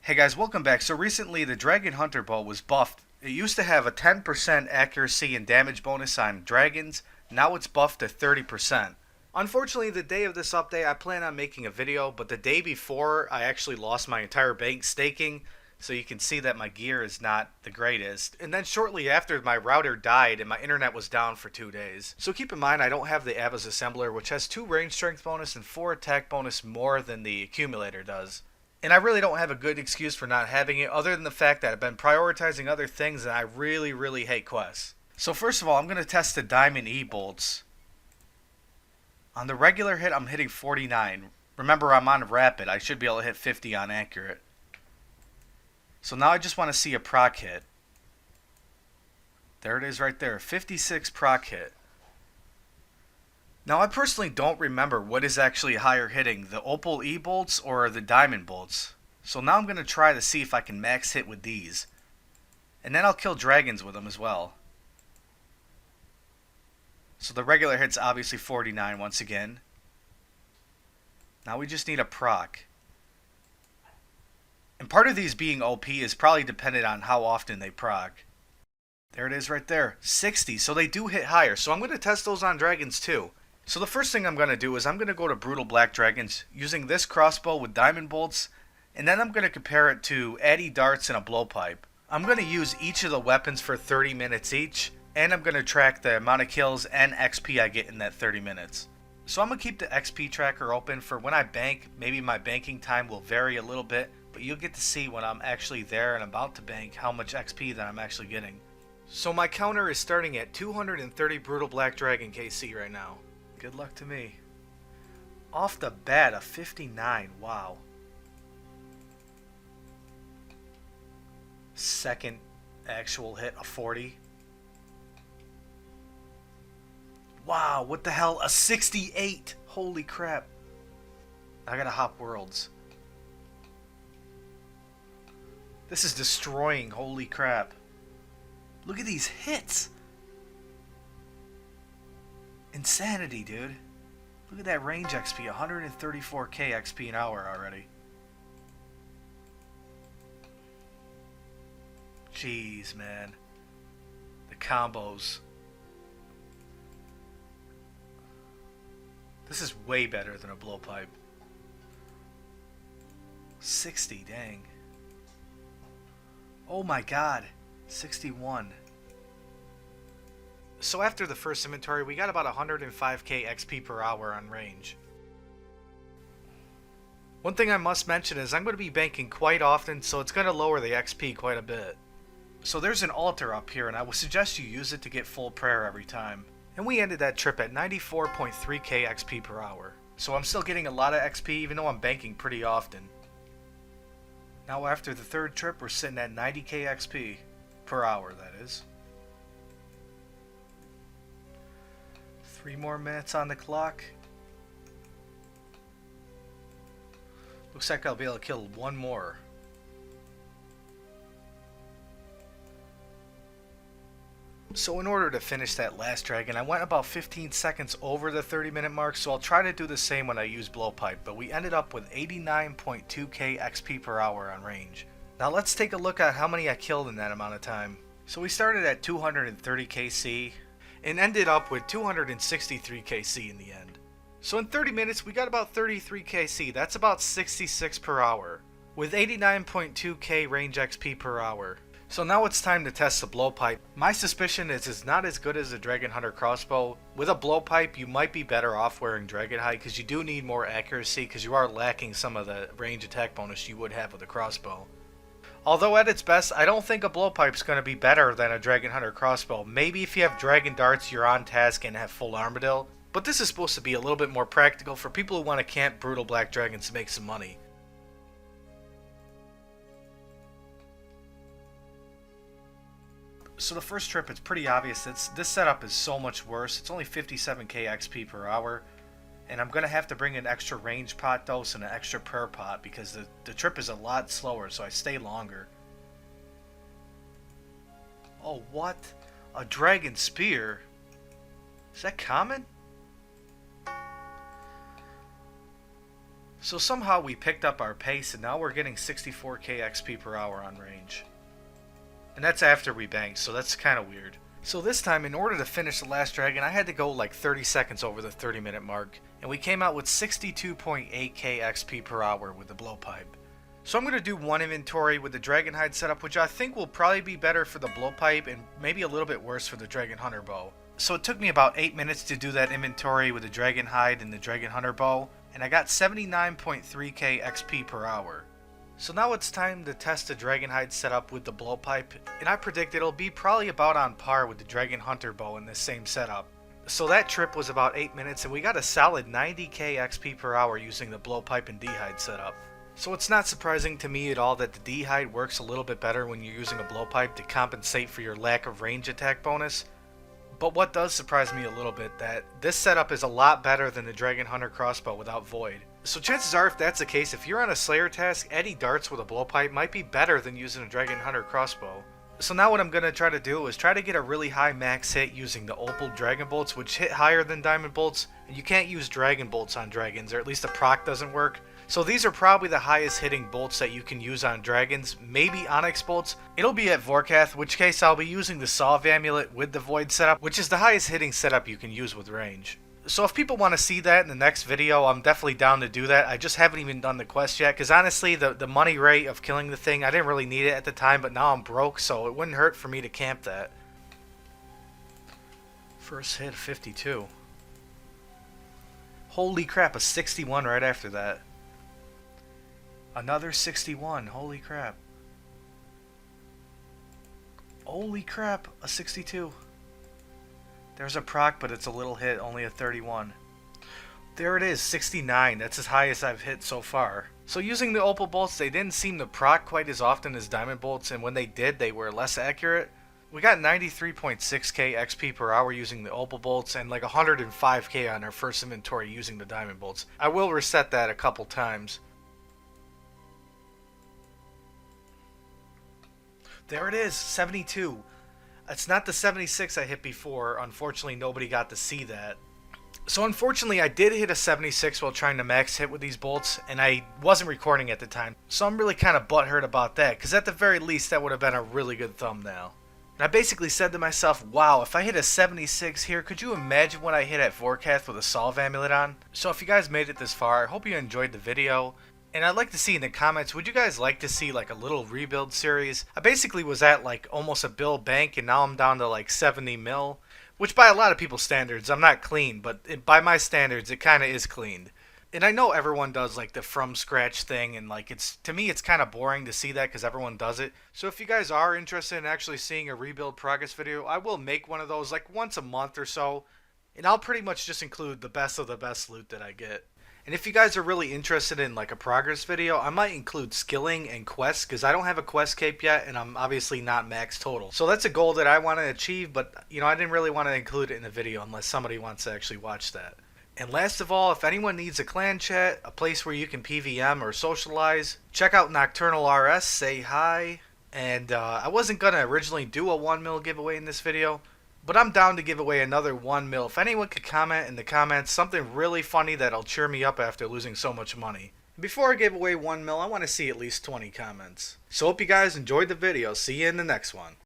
Hey guys, welcome back. So recently the Dragonhunter bow was buffed. It used to have a 10% accuracy and damage bonus on dragons. Now it's buffed to 30%. Unfortunately, the day of this update I plan on making a video, but the day before I actually lost my entire bank staking. So you can see that my gear is not the greatest. And then shortly after, my router died and my internet was down for 2 days. So keep in mind I don't have the Abba's Assembler, which has 2 range strength bonus and 4 attack bonus more than the accumulator does. And I really don't have a good excuse for not having it other than the fact that I've been prioritizing other things and I really hate quests. So first of all, I'm going to test the Diamond E-bolts. On the regular hit, I'm hitting 49. Remember, I'm on rapid. I should be able to hit 50 on accurate. So now I just want to see a proc hit. There it is right there. 56 proc hit. Now I personally don't remember what is actually higher hitting, the Opal E-bolts or the Diamond bolts. So now I'm going to try to see if I can max hit with these. And then I'll kill dragons with them as well. So the regular hit's obviously 49 once again. Now we just need a proc. And part of these being OP is probably dependent on how often they proc. There it is right there, 60, so they do hit higher. So I'm going to test those on dragons too. So the first thing I'm going to do is I'm going to go to Brutal Black Dragons using this crossbow with diamond bolts, and then I'm going to compare it to Addy darts and a blowpipe. I'm going to use each of the weapons for 30 minutes each, and I'm going to track the amount of kills and XP I get in that 30 minutes. So I'm going to keep the XP tracker open for when I bank. Maybe my banking time will vary a little bit, but you'll get to see when I'm actually there and about to bank how much XP that I'm actually getting. So my counter is starting at 230 Brutal Black Dragon KC right now. Good luck to me. Off the bat, a 59. Wow. Second actual hit, a 40. Wow, what the hell? A 68. Holy crap. I gotta hop worlds. This is destroying. Holy crap. Look at these hits. Insanity, dude. Look at that range XP, 134k XP an hour already. Jeez, man. The combos. This is way better than a blowpipe. 60, dang. Oh my god. 61. So after the first inventory, we got about 105k XP per hour on range. One thing I must mention is I'm going to be banking quite often, so it's going to lower the XP quite a bit. So there's an altar up here, and I would suggest you use it to get full prayer every time. And we ended that trip at 94.3k XP per hour. So I'm still getting a lot of XP even though I'm banking pretty often. Now after the third trip, we're sitting at 90k XP per hour, that is. 3 more minutes on the clock. Looks like I'll be able to kill one more. So in order to finish that last dragon, I went about 15 seconds over the 30-minute mark, so I'll try to do the same when I use blowpipe, but we ended up with 89.2k XP per hour on range. Now let's take a look at how many I killed in that amount of time. So we started at 230 KC and ended up with 263 KC in the end. So in 30 minutes we got about 33 KC, that's about 66 per hour, with 89.2k range XP per hour. So now it's time to test the blowpipe. My suspicion is it's not as good as the Dragonhunter Crossbow. With a blowpipe you might be better off wearing Dragonhide because you do need more accuracy because you are lacking some of the range attack bonus you would have with a crossbow. Although at its best, I don't think a blowpipe's going to be better than a Dragonhunter Crossbow. Maybe if you have Dragon Darts, you're on task and have full Armadillo. But this is supposed to be a little bit more practical for people who want to camp Brutal Black Dragons to make some money. So the first trip, it's pretty obvious that this setup is so much worse. It's only 57k XP per hour. And I'm going to have to bring an extra range pot dose and an extra prayer pot because the trip is a lot slower, so I stay longer. Oh, what? A dragon spear? Is that common? So somehow we picked up our pace and now we're getting 64k XP per hour on range. And that's after we banked, so that's kind of weird. So this time, in order to finish the last dragon, I had to go like 30 seconds over the 30-minute mark, and we came out with 62.8k XP per hour with the blowpipe. So I'm going to do one inventory with the dragon hide setup, which I think will probably be better for the blowpipe and maybe a little bit worse for the Dragonhunter bow. So it took me about 8 minutes to do that inventory with the dragon hide and the Dragonhunter bow, and I got 79.3k XP per hour. So now it's time to test the Dragonhide setup with the blowpipe, and I predict it'll be probably about on par with the Dragonhunter bow in this same setup. So that trip was about 8 minutes and we got a solid 90k XP per hour using the blowpipe and D-hide setup. So it's not surprising to me at all that the D-hide works a little bit better when you're using a blowpipe to compensate for your lack of range attack bonus. But what does surprise me a little bit, that this setup is a lot better than the Dragonhunter Crossbow without Void. So chances are, if that's the case, if you're on a Slayer task, adding darts with a blowpipe might be better than using a Dragonhunter Crossbow. So now what I'm going to try to do is try to get a really high max hit using the Opal Dragon Bolts, which hit higher than Diamond Bolts, and you can't use Dragon Bolts on dragons, or at least the proc doesn't work. So these are probably the highest hitting bolts that you can use on dragons, maybe Onyx bolts. It'll be at Vorkath, which case I'll be using the Solve Amulet with the Void setup, which is the highest hitting setup you can use with range. So if people want to see that in the next video, I'm definitely down to do that. I just haven't even done the quest yet, because honestly, the money rate of killing the thing, I didn't really need it at the time, but now I'm broke, so it wouldn't hurt for me to camp that. First hit, 52. Holy crap, a 61 right after that. Another 61, holy crap. Holy crap, a 62. There's a proc, but it's a little hit, only a 31. There it is, 69. That's as high as I've hit so far. So using the Opal bolts, they didn't seem to proc quite as often as Diamond bolts, and when they did, they were less accurate. We got 93.6k XP per hour using the Opal bolts, and like 105k on our first inventory using the Diamond bolts. I will reset that a couple times. There it is, 72. It's not the 76 I hit before. Unfortunately, nobody got to see that. So unfortunately, I did hit a 76 while trying to max hit with these bolts, and I wasn't recording at the time. So I'm really kind of butthurt about that, because at the very least, that would have been a really good thumbnail. And I basically said to myself, wow, if I hit a 76 here, could you imagine what I hit at Vorkath with a Solve Amulet on? So if you guys made it this far, I hope you enjoyed the video. And I'd like to see in the comments, would you guys like to see like a little rebuild series? I basically was at like almost a bill bank, and now I'm down to like 70 mil. Which by a lot of people's standards, I'm not clean, but by my standards, it kind of is cleaned. And I know everyone does like the from scratch thing, and like to me it's kind of boring to see that because everyone does it. So if you guys are interested in actually seeing a rebuild progress video, I will make one of those like once a month or so. And I'll pretty much just include the best of the best loot that I get. And if you guys are really interested in like a progress video, I might include skilling and quests, because I don't have a quest cape yet, and I'm obviously not max total. So that's a goal that I want to achieve, but you know, I didn't really want to include it in the video unless somebody wants to actually watch that. And last of all, if anyone needs a clan chat, a place where you can PVM or socialize, check out Nocturnal RS, say hi. And I wasn't going to originally do a 1 mil giveaway in this video, but I'm down to give away another 1 mil. If anyone could comment in the comments something really funny that'll cheer me up after losing so much money. Before I give away 1 mil, I want to see at least 20 comments. So hope you guys enjoyed the video. See you in the next one.